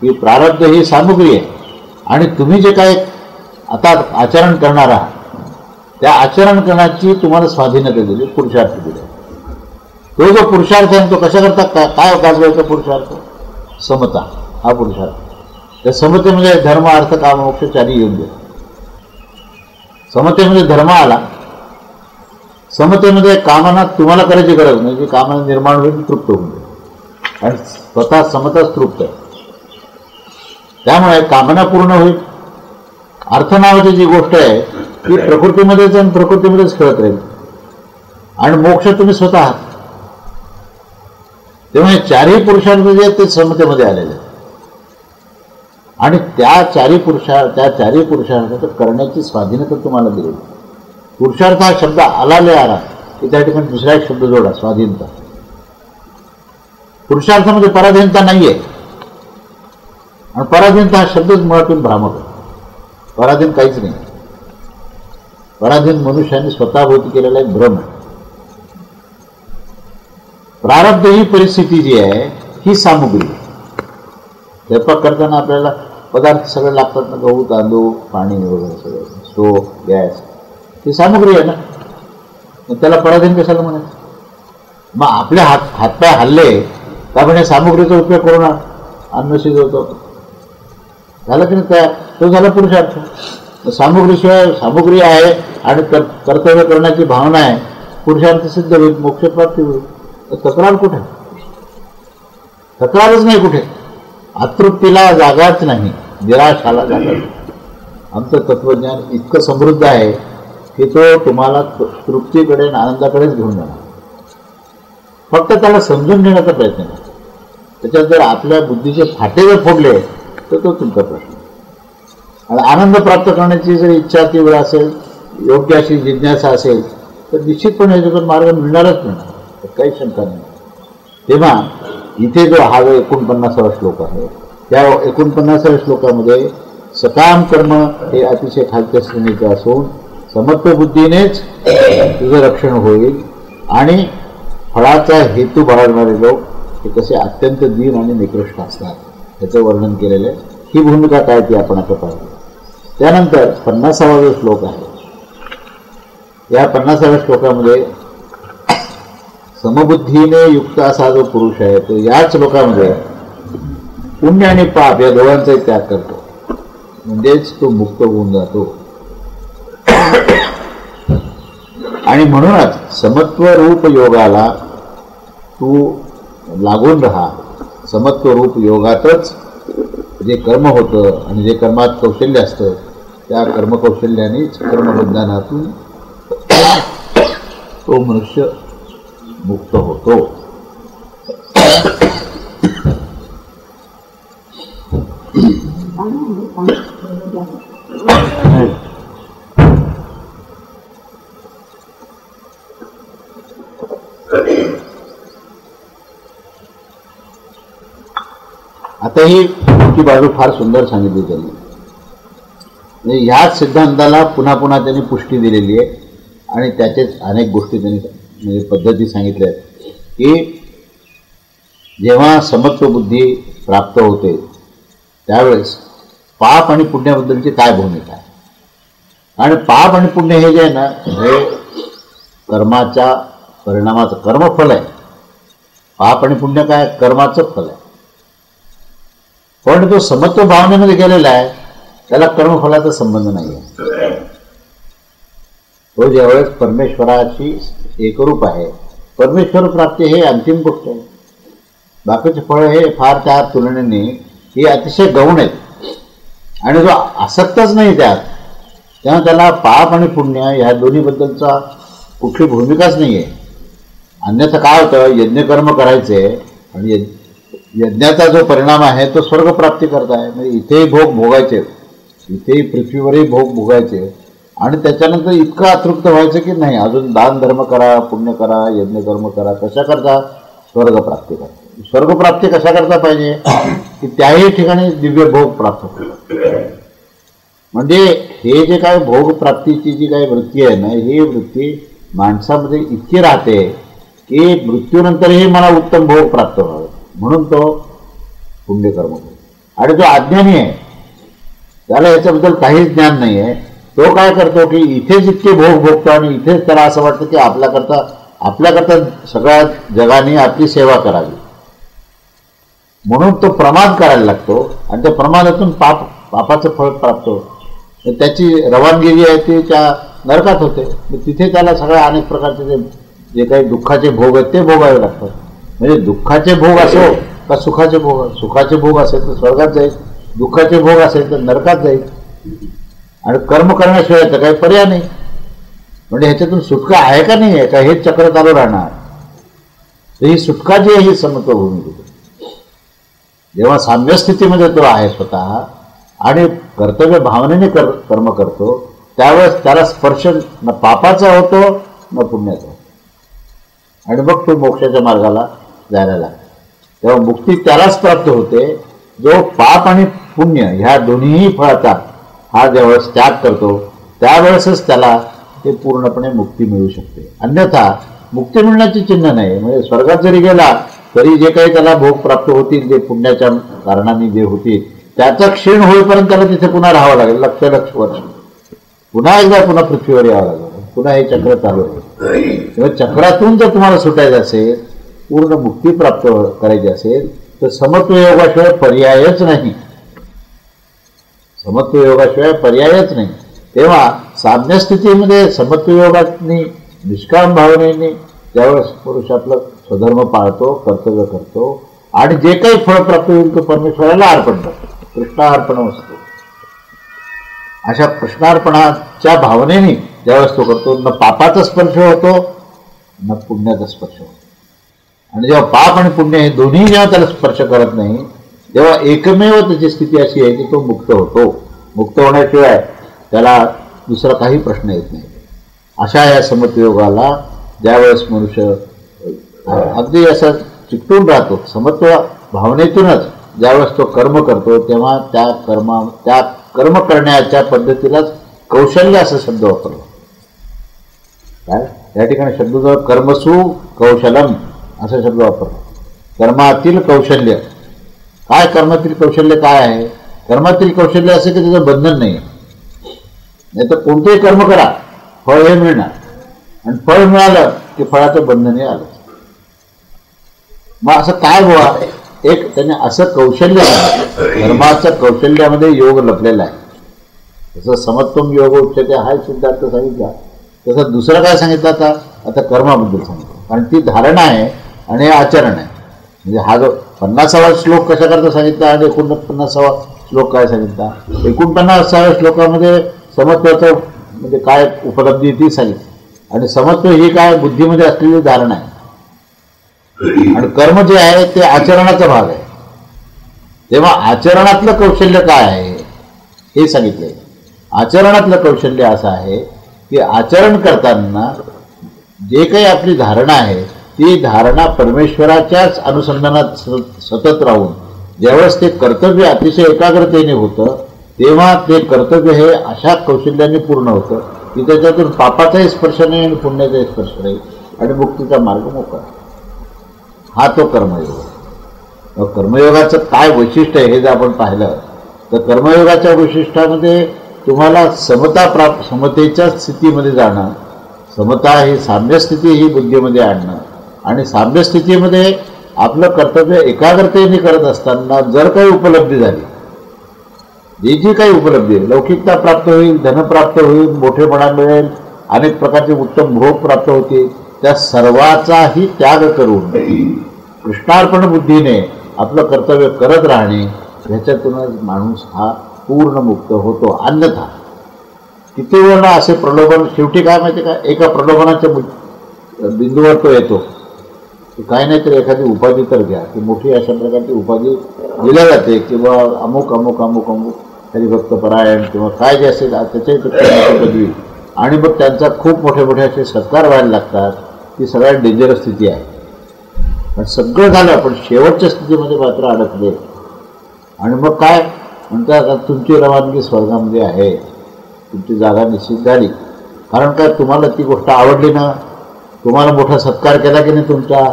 की प्रारब्ध ही सामुग्री आहे आणि तुम्ही जे काय आता आचरण करणार आहात त्या आचरण करण्याची तुम्हाला स्वाधीनता दिली, पुरुषार्थ दिले. तो जो पुरुषार्थ आहे तो कशाकरता काय गाजवायचा पुरुषार्थ, समता हा पुरुषार्थ. त्या समतेमध्ये धर्म अर्थ काम मोक्ष चारी येऊन गेले. समतेमध्ये धर्म आला, समतेमध्ये कामना तुम्हाला करायची गरज नाही, की कामना निर्माण होईल तृप्त होऊन जाईल आणि स्वतः समताच तृप्त आहे. त्यामुळे कामना पूर्ण होईल. अर्थ नावाची जी गोष्ट आहे ती प्रकृतीमध्येच आणि प्रकृतीमध्येच खेळत राहील आणि मोक्ष तुम्ही स्वतः आहात. तेव्हा चारही पुरुषार्थ जे आहेत ते समतेमध्ये आलेले आहेत आणि त्या चारही पुरुषार्थ करण्याची स्वाधीनता तुम्हाला दिली. पुरुषार्थ हा शब्द आलाले आला की त्या ठिकाणी दुसरा एक शब्द जोडा, स्वाधीनता. पुरुषार्थामध्ये पराधीनता नाहीये आणि पराधीनता हा शब्दच मुळातून भ्रामक आहे. पराधीन काहीच नाही. पराधीन मनुष्याने स्वतःभोवती केलेला एक भ्रम आहे. प्रारब्ध ही परिस्थिती जी आहे ही सामुग्री. स्वयंपाक करताना आपल्याला पदार्थ सगळे लागतात ना, गहू तांदूळ पाणी वगैरे सगळं, स्टोव गॅस, ही सामग्री आहे ना, मग त्याला पराधीन कशाला म्हणायचं? मग आपले हातपाय हल्ले तर आपण या सामग्रीचा उपयोग करून अन्न शिजवतो, झालं की नाही तयार, तो झाला पुरुषार्थ. सामग्रीशिवाय सामग्री आहे आणि कर्तव्य करण्याची भावना आहे, पुरुषार्थ सिद्ध होईल, मोक्षप्राप्ती होईल. तर तक्रार कुठे? तक्रारच नाही कुठे. अतृप्तीला जागाच नाही, निराशाला जागा नाही. आमचं तत्वज्ञान इतकं समृद्ध आहे की तो तुम्हाला तृप्तीकडे आणि आनंदाकडेच घेऊन जाणार. फक्त त्याला समजून घेण्याचा प्रयत्न करा. त्याच्यात जर आपल्या बुद्धीचे फाटे जर फोडले तर तो तुमचा प्रश्न. आणि आनंद प्राप्त करण्याची जर इच्छा तीव्र असेल, योग्य अशी जिज्ञासा असेल, तर निश्चितपणे याच्यातून मार्ग मिळणारच मिळणार, काही शंका नाही. तेव्हा इथे जो हा जो 49वा श्लोक आहे, त्या 49व्या श्लोकामध्ये सकाम कर्म हे अतिशय खालच्या श्रेणीचं असून समत्व बुद्धीनेच तुझं रक्षण होईल आणि फळाचा हेतू बाळगणारे लोक हे कसे अत्यंत दीन आणि निकृष्ट असतात याचं वर्णन केलेलं आहे. ही भूमिका काय ती आपण आता पाहिली. त्यानंतर 50वा जो श्लोक आहे, या 50व्या श्लोकामध्ये समबुद्धीने युक्त असा जो पुरुष आहे तो याच श्लोकामध्ये पुण्य आणि पाप या दोघांचाही त्याग करतो, म्हणजेच तो मुक्त होऊन जातो. आणि म्हणूनच समत्व रूप योगाला तू लागून राहा. समत्व रूप योगातच जे कर्म होतं आणि जे कर्मात कौशल्य असतं त्या कर्मकौशल्यानेच कर्मबंधनातून तो मनुष्य मुक्त होतो. आता ही मोठी बाजू फार सुंदर सांगितली त्यांनी. म्हणजे ह्याच सिद्धांताला पुन्हा पुन्हा त्यांनी पुष्टी दिलेली आहे आणि त्याचेच अनेक गोष्टी त्यांनी म्हणजे पद्धती सांगितल्या आहेत की जेव्हा समत्व बुद्धी प्राप्त होते त्यावेळेस पाप आणि पुण्याबद्दलची काय भूमिका आहे. आणि पाप आणि पुण्य हे जे आहे ना, हे कर्माच्या परिणामाचं कर्मफल आहे. पाप आणि पुण्य काय? कर्माचं फल आहे. पण तो समत्व भावनेमध्ये गेलेला आहे त्याला कर्मफलाचा संबंध नाही आहे. तो ज्यावेळेस परमेश्वराशी एकरूप आहे, परमेश्वर प्राप्ती हे अंतिम गोष्ट आहे. बाकीचे फळ हे फार त्या तुलनेने हे अतिशय गौण आहेत आणि जो आसक्तच नाही त्यात, तेव्हा त्याला पाप आणि पुण्य ह्या दोन्हीबद्दलचा कुठली भूमिकाच नाही आहे. अन्यथा काय होतं, यज्ञकर्म करायचे आणि यज्ञाचा जो परिणाम आहे तो स्वर्गप्राप्ती करताय, म्हणजे इथेही भोग भोगायचे, इथेही पृथ्वीवरही भोग भोगायचे आणि त्याच्यानंतर इतकं अतृप्त व्हायचं की नाही अजून दान धर्म करा, पुण्य करा, यज्ञकर्म करा. कशा करता? स्वर्गप्राप्ती करा. स्वर्गप्राप्ती कशा करता पाहिजे की त्याही ठिकाणी दिव्य भोग प्राप्त होतात. म्हणजे हे जे काय भोगप्राप्तीची जी काही वृत्ती आहे ना, ही वृत्ती माणसामध्ये इतकी राहते की मृत्यूनंतरही मला उत्तम भोग प्राप्त व्हावे म्हणून तो पुण्यकर्म करतो. आणि जो अज्ञानी आहे त्याला याच्याबद्दल काहीच ज्ञान नाही आहे, तो काय करतो की इथेच इतके भोग भोगतो आणि इथेच त्याला असं वाटतं की आपल्याकरता सगळ्या जगाने आपली सेवा करावी म्हणून तो प्रमाद करायला लागतो आणि त्या प्रमादातून पापाचं फळ प्राप्त होतं. त्याची रवानगिरी आहे ती त्या नरकात होते. तिथे त्याला सगळ्या अनेक प्रकारचे जे काही दुःखाचे भोग आहेत ते भोगावे लागतात. म्हणजे दुःखाचे भोग असो का सुखाचे भोग, सुखाचे भोग असेल तर स्वर्गात जाईल, दुःखाचे भोग असेल तर नरकात जाईल. आणि कर्म करण्याशिवाय तर काही पर्याय नाही. म्हणजे ह्याच्यातून सुटका आहे का नाही आहे का हेच चक्र चालू राहणार. तर ही सुटका जी आहे ही समत्व भूमिका. जेव्हा साम्यस्थितीमध्ये तो आहे स्वतः आणि कर्तव्य भावनेने कर्म करतो त्यावेळेस त्याला स्पर्श न पापाचा होतो न पुण्याचा, आणि मग तो मोक्षाच्या मार्गाला जायला लागतो. तेव्हा मुक्ती त्यालाच प्राप्त होते जो पाप आणि पुण्य ह्या दोन्हीही फळाचा हा ज्यावेळेस त्याग करतो त्यावेळेसच त्याला ते पूर्णपणे मुक्ती मिळू शकते. अन्यथा मुक्ती मिळण्याची चिन्ह नाही. म्हणजे स्वर्गात जरी गेला तरी जे काही त्याला भोग प्राप्त होतील जे पुण्याच्या कारणाने जे होतील त्याचा क्षीण होईपर्यंत त्याला तिथे पुन्हा राहावं लागेल, लक्ष वर्ष, पुन्हा एकदा पुन्हा पृथ्वीवर यावं लागेल, पुन्हा हे चक्र चालू आहे. तेव्हा चक्रातून जर तुम्हाला सुटायचं असेल, पूर्ण मुक्ती प्राप्त करायची असेल, तर समत्व योगाशिवाय पर्यायच नाही. समत्व योगाशिवाय पर्यायच नाही. तेव्हा साम्य स्थितीमध्ये समत्व योगाने निष्काम भावनेने त्यावेळेस पुरुष आपलं स्वधर्म पाळतो, कर्तव्य करतो, आणि जे काही फळ प्राप्त होईल तो परमेश्वराला अर्पण करतो. कृष्णार्पण असतो. अशा कृष्णार्पणाच्या भावनेने ज्यावेळेस तो करतो, न पापाचा स्पर्श होतो न पुण्याचा स्पर्श होतो. आणि जेव्हा पाप आणि पुण्य हे दोन्ही जेव्हा त्याला स्पर्श करत नाही, तेव्हा एकमेव त्याची स्थिती अशी आहे की तो मुक्त होतो. मुक्त होण्याशिवाय त्याला दुसरा काही प्रश्न येत नाही. अशा या समत्वयोगाला ज्यावेळेस मनुष्य अगदी असं चिकटून राहतो, समत्व भावनेतूनच ज्यावेळेस तो कर्म करतो, तेव्हा त्या कर्म करण्याच्या पद्धतीलाच कौशल्य असा शब्द वापरला. काय या ठिकाणी शब्द जो कर्मसु कौशलम असा शब्द वापरला. कर्मातील कौशल्य काय? कर्मातील कौशल्य काय आहे? कर्मातील कौशल्य असं की त्याचं बंधन नाही. नाही तर कोणतेही कर्म करा, फळ हे मिळणार, आणि फळ मिळालं की फळाचं बंधन हे आलं. मग असं काय बुवा, एक त्याने असं कौशल्य, कर्माच्या कौशल्यामध्ये योग लपलेला आहे. जसं समत्वम योग उच्चते हा सिद्धार्थ सांगितला, तसं दुसरं काय सांगितलं आता कर्माबद्दल सांगितलं. कारण ती धारणा आहे आणि हे आचरण आहे. म्हणजे हा जो 50वा श्लोक कशा करता सांगितला आणि 49वा श्लोक काय सांगितला. 49व्या श्लोकामध्ये समत्वाचं म्हणजे काय उपलब्धी ती सांगितली, आणि समत्व ही काय बुद्धीमध्ये असलेली धारणा आहे, आणि कर्म जे आहे ते आचरणाचा भाग आहे. तेव्हा आचरणातलं कौशल्य काय आहे हे सांगितलंय. आचरणातलं कौशल्य असं आहे की आचरण करताना जे काही आपली धारणा आहे ती धारणा परमेश्वराच्याच अनुसंधानात सतत राहून ज्यावेळेस ते कर्तव्य अतिशय एकाग्रतेने होतं, तेव्हा ते कर्तव्य हे अशा कौशल्याने पूर्ण होतं की त्याच्यातून पापाचाही स्पर्श नाही आणि पुण्याचाही स्पर्श नाही, आणि मुक्तीचा मार्ग मोकळा. हा तो कर्मयोग. कर्मयोगाचं काय वैशिष्ट्य आहे हे जर आपण पाहिलं तर कर्मयोगाच्या वैशिष्ट्यामध्ये तुम्हाला समतेच्या स्थितीमध्ये जाणं, समता ही साम्य स्थिती ही बुद्धीमध्ये आणणं, आणि साम्य स्थितीमध्ये आपलं कर्तव्य एकाग्रतेने करत असताना जर काही उपलब्धी झाली, जी काही उपलब्धी आहे, लौकिकता प्राप्त होईल, धन प्राप्त होईल, मोठेपणा मिळेल, अनेक प्रकारचे उत्तम भोग प्राप्त होतील, त्या सर्वाचाही त्याग करून कृष्णार्पण बुद्धीने आपलं कर्तव्य करत राहणे, ह्याच्यातूनच माणूस हा पूर्ण मुक्त होतो. अन्यथा किती वेळा असे प्रलोभन, शेवटी काय माहिती का, एका प्रलोभनाच्या बिंदूवर तो येतो. काय नाही तर एखादी उपाधी तर घ्या, की मोठी अशा प्रकारची उपाधी दिल्या जाते, किंवा अमुक अमुक अमुक अमुक हरिभक्त परायण किंवा काय जे असेल त्याच्याही पदवी, आणि मग त्यांचा खूप मोठे मोठे असे सत्कार व्हायला लागतात. ती सगळ्यात डेंजरस स्थिती आहे. पण सगळं झालं पण शेवटच्या स्थितीमध्ये मात्र अडकले, आणि मग काय म्हणतात, तुमची रवानगी स्वर्गामध्ये आहे, तुमची जागा निश्चित झाली. कारण काय, तुम्हाला ती गोष्ट आवडली ना, तुम्हाला मोठा सत्कार केला की नाही तुमचा,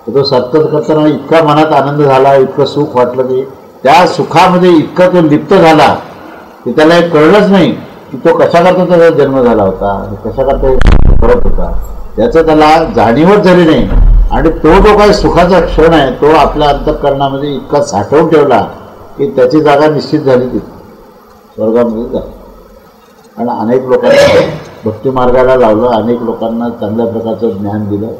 तो सत्कार करताना इतका मनात आनंद झाला, इतकं सुख वाटलं की त्या सुखामध्ये इतका तो लिप्त झाला की त्याला हे कळलंच नाही की तो कशा करता त्याचा जन्म झाला होता, कशा करता करत होता, त्याचं त्याला जाणीवच झाली नाही. आणि तो जो काही सुखाचा क्षण आहे तो आपल्या अंतःकरणामध्ये इतका साठवून ठेवला की त्याची जागा निश्चित झाली ती स्वर्गामध्ये झाली. आणि अनेक लोकांना भक्ती मार्गाला लावलं, अनेक लोकांना चांगल्या प्रकारचं ज्ञान दिलं,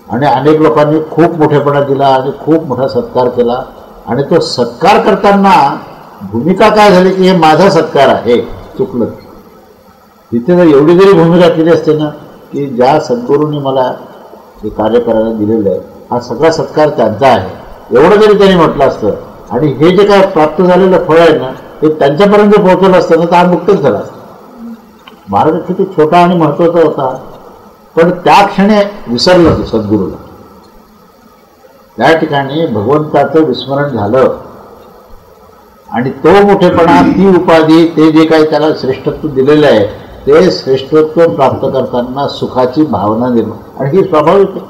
आणि अनेक लोकांनी खूप मोठेपणा दिला आणि खूप मोठा सत्कार केला. आणि तो सत्कार करताना भूमिका काय झाली की हे माझा सत्कार आहे, चुकलं. तिथे जर एवढी जरी भूमिका केली असते ना की ज्या सद्गुरूंनी मला हे कार्य करायला दिलेलं आहे, हा सगळा सत्कार त्यांचा आहे, एवढं जरी त्यांनी म्हटलं असतं, आणि हे जे काय प्राप्त झालेलं फळ आहे ना ते त्यांच्यापर्यंत पोहोचवलं असतं ना तर हा मुक्तच झाला असता. मार्ग किती छोटा आणि महत्त्वाचा होता, पण त्या क्षणी विसरलं ते सद्गुरूला. त्या ठिकाणी भगवंताचं विस्मरण झालं, आणि तो मोठेपणा, ती उपाधी, ते जे काही त्याला श्रेष्ठत्व दिलेलं आहे ते श्रेष्ठत्व प्राप्त करताना सुखाची भावना निर्माण. आणि ही स्वाभाविक आहे,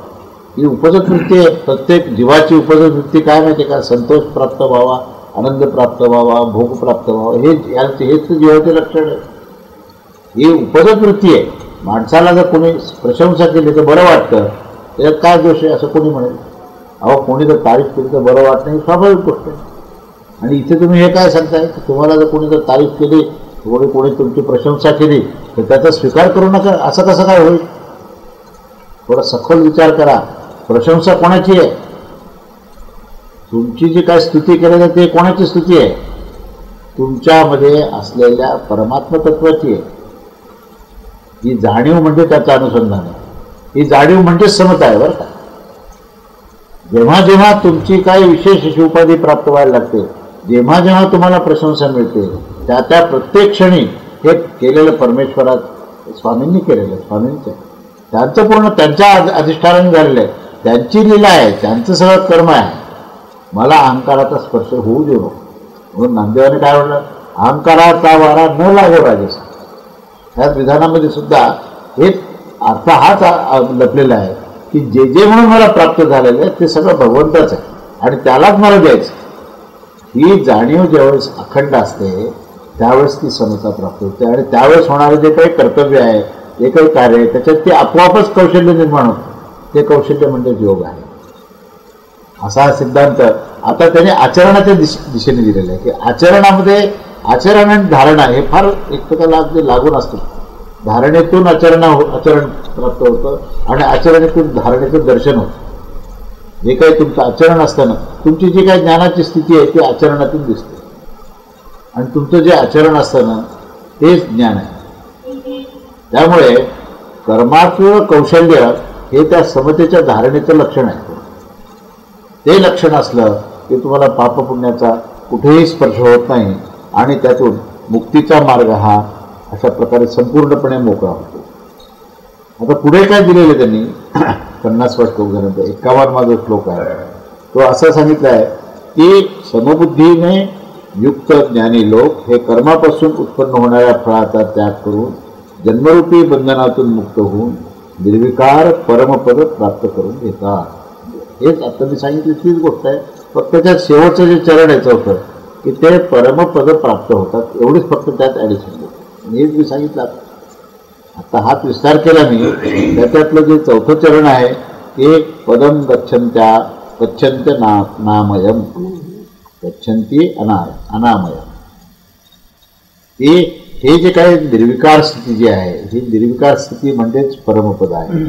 ही उपजत वृत्ती आहे. प्रत्येक जीवाची उपजत वृत्ती काय माहिती का, संतोष प्राप्त व्हावा आनंद प्राप्त व्हावा, भोग प्राप्त व्हावा, हेच जीवाचे लक्षण आहे. ही उपजत वृत्ती आहे. माणसाला जर कोणी प्रशंसा केली तर बरं वाटतं, त्याच्यात काय दोष आहे असं कोणी म्हणेल? अहो, कोणी जर तारीफ केली तर बरं वाटत नाही, स्वाभाविक गोष्ट आहे. आणि इथे तुम्ही हे काय सांगताय की तुम्हाला जर कोणी जर तारीफ केली, कोणी तुमची प्रशंसा केली तर त्याचा स्वीकार करू नका, असं कसं काय होईल? थोडा सखोल विचार करा. प्रशंसा कोणाची आहे? तुमची जी काय स्तुती केली जाते ते कोणाची स्तुती आहे? तुमच्यामध्ये असलेल्या परमात्म तत्वाची आहे. ही जाणीव म्हणजे त्याचं अनुसंधान आहे. ही जाणीव म्हणजेच समता आहे बरं का. जेव्हा जेव्हा तुमची काही विशेष अशी उपाधी प्राप्त व्हायला लागते, जेव्हा जेव्हा तुम्हाला प्रशंसा मिळते, त्या प्रत्येक क्षणी हे केलेलं परमेश्वरात स्वामींनी केलेलं आहे, स्वामींचं त्यांचं पूर्ण त्यांच्या अधिष्ठानाने झालेलं आहे, त्यांची लीला आहे, त्यांचं सगळं कर्म आहे. मला अहंकाराचा स्पर्श होऊ देऊ नको म्हणून नामदेवाने काय म्हटलं? अहंकाराचा वारा न लागो राजस. ह्या विधानामध्ये सुद्धा एक अर्थ हाच लपलेला आहे की जे जे म्हणून मला प्राप्त झालेलं आहे ते सगळं भगवंताच आहे आणि त्यालाच मला द्यायचं. ही जाणीव ज्यावेळेस अखंड असते त्यावेळेस ती समता प्राप्त होते आणि त्यावेळेस होणारे जे काही कर्तव्य आहे, जे काही कार्य आहे, त्याच्यात ते आपोआपच कौशल्य निर्माण होतं. ते कौशल्य म्हणजे योग आहे. असा हा सिद्धांत आता त्याने आचरणाच्या दिशेने दिलेला आहे की आचरणामध्ये आचरण आणि धारणा हे फार एकमेकाला अगदी लागून असतं. धारणेतून आचरण प्राप्त होतं आणि आचरणेतून धारणेचं दर्शन होतं. जे काही तुमचं आचरण असताना तुमची जी काही ज्ञानाची स्थिती आहे ती आचरणातून दिसते आणि तुमचं जे आचरण असताना तेच ज्ञान आहे. त्यामुळे कर्माचं कौशल्य हे त्या समतेच्या धारणेचं लक्षण आहे. ते लक्षण असलं की तुम्हाला पापपुण्याचा कुठेही स्पर्श होत नाही आणि त्यातून मुक्तीचा मार्ग हा अशा प्रकारे संपूर्णपणे मोकळा होतो. आता पुढे काय दिलेले त्यांनी 50वा श्लोक झाल्यानंतर 51वा श्लोक आहे तो असं सांगितलं आहे की समबुद्धीने युक्त ज्ञानी लोक हे कर्मापासून उत्पन्न होणाऱ्या फळाचा त्याग करून जन्मरूपी बंधनातून मुक्त होऊन निर्विकार परमपद प्राप्त करून घेतात. हेच आता मी सांगितली तीच गोष्ट आहे. फक्त त्याच्यात शेवटचं जे चरण आहे चौथं की ते परमपद प्राप्त होतात, एवढीच फक्त त्यात ॲडिशन होतं. हेच मी सांगितलं. आता हाच विस्तार केला मी. त्याच्यातलं जे चौथं चरण आहे ते पदम गच्छन्त्य नामयम गच्छन्ती अनामयम. हे जे काही निर्विकार स्थिती जी आहे ही निर्विकार स्थिती म्हणजेच परमपद आहे.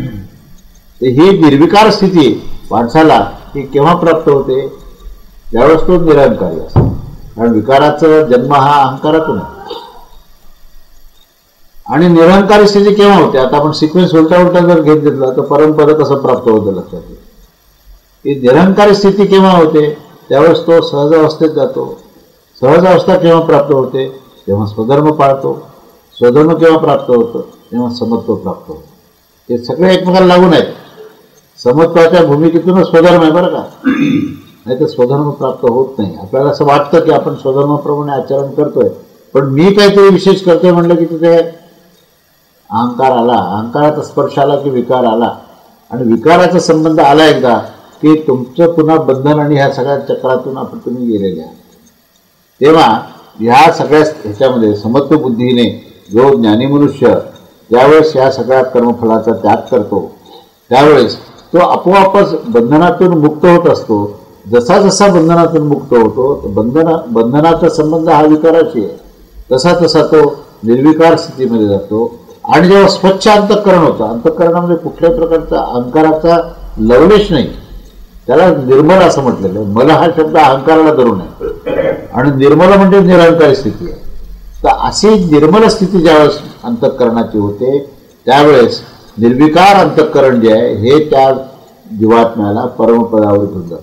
तर ही निर्विकार स्थिती माणसाला ही केव्हा प्राप्त होते? ज्यावेळेस तो निरंकारी असतो. कारण विकाराचा जन्म हा अहंकारातून आहे आणि निरंकारी स्थिती केव्हा होते? आता आपण सिक्वेन्स उलटा जर घेत घेतला तर परमपद कसं प्राप्त होतं लक्षात येईल. ही निरंकारी स्थिती केव्हा होते? त्यावेळेस तो सहज अवस्थेत जातो. सहज अवस्था केव्हा प्राप्त होते? जेव्हा स्वधर्म पाळतो. स्वधर्म केव्हा प्राप्त होतं? तेव्हा समत्व प्राप्त होतं. हे सगळे एकमेकाला लागून आहेत. समत्वाच्या भूमिकेतूनच स्वधर्म आहे बरं का. नाही तर स्वधर्म प्राप्त होत नाही. आपल्याला असं वाटतं की आपण स्वधर्माप्रमाणे आचरण करतोय, पण मी काहीतरी विशेष करतोय म्हणलं की तिथे अहंकार आला. अहंकाराचा स्पर्श आला की विकार आला आणि विकाराचा संबंध आला एकदा की तुमचं पुन्हा बंधन आणि ह्या सगळ्या चक्रातून आपण तुम्ही गेलेले आहात. तेव्हा ह्या सगळ्या ह्याच्यामध्ये समत्व बुद्धीने जो ज्ञानी मनुष्य ज्यावेळेस ह्या सगळ्या कर्मफलाचा त्याग करतो त्यावेळेस तो आपोआपच बंधनातून मुक्त होत असतो. जसा जसा बंधनातून मुक्त होतो बंधनाचा संबंध हा विकाराशी आहे, तसा तसा तो निर्विकार स्थितीमध्ये जातो. आणि जेव्हा स्वच्छ अंतःकरण होतं, अंतःकरणामध्ये कुठल्याही प्रकारचा अहंकाराचा लवलेश नाही, त्याला निर्मल असं म्हटलेलं आहे. मला हा शब्द अहंकाराला धरून आहे आणि निर्मल म्हणजे निरंकारी स्थिती आहे. तर अशी निर्मल स्थिती ज्यावेळेस अंतःकरणाची होते त्यावेळेस निर्विकार अंतःकरण जे आहे हे त्या जीवात्म्याला परमपदावर घेऊन जातं.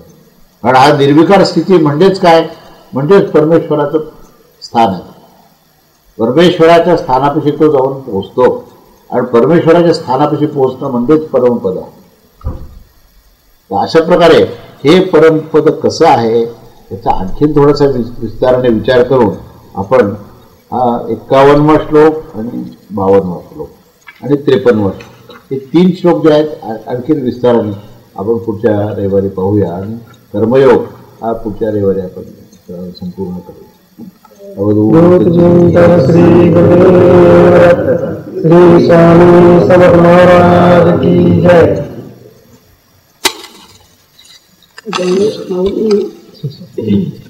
कारण हा निर्विकार स्थिती म्हणजेच काय? म्हणजेच परमेश्वराचं स्थान आहे. परमेश्वराच्या स्थानापाशी तो जाऊन पोहोचतो आणि परमेश्वराच्या स्थानापाशी पोहोचणं म्हणजेच परमपद आहे. अशा प्रकारे हे परमपद कसं आहे याचा आणखीन थोडासा विस्ताराने विचार करून आपण हा 51वा श्लोक आणि 52वा श्लोक आणि 53वा हे 3 श्लोक जे आहेत आणखीन विस्ताराने आपण पुढच्या रविवारी पाहूया आणि कर्मयोग हा पुढच्या रविवारी आपण संपूर्ण करेल. अवधूत श्री गुरुदेव श्री स्वामी समर्थ महाराज की जय.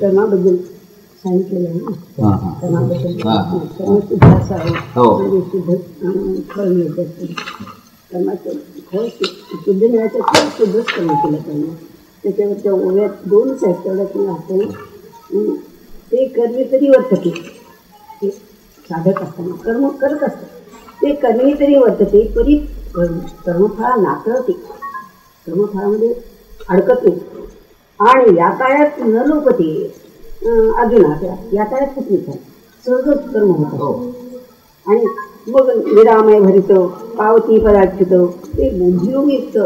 कर्माबद्दल सांगितलेलं आहे ना, कर्माबद्दल फळ मिळतं. कर्माचं फळ शुद्ध मिळायचं फळ शुद्धच कर्म केलं त्यांना. त्याच्यावरच्या ओव्यात दोनच आहेत, तेवढ्यात मी राहते. ते कर्मी तरी वर्तते, ते साधक असताना कर्म करत असतात. ते कर्मी तरी वर्तते, तरी कर्मफळा नातळते, कर्मफळामध्ये अडकत नाही. आणि या काळात न लोकते अर्जुना, या काळात कुठली काय सहजच कर्म होतं. आणि मग निरामय भरित पावती पदार्थित ते बुद्धियोगयुक्त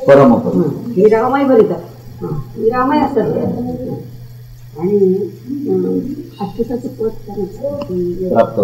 परमपद निरामय भरित, निरामय असतात. आणि अच्युताचं पद प्राप्त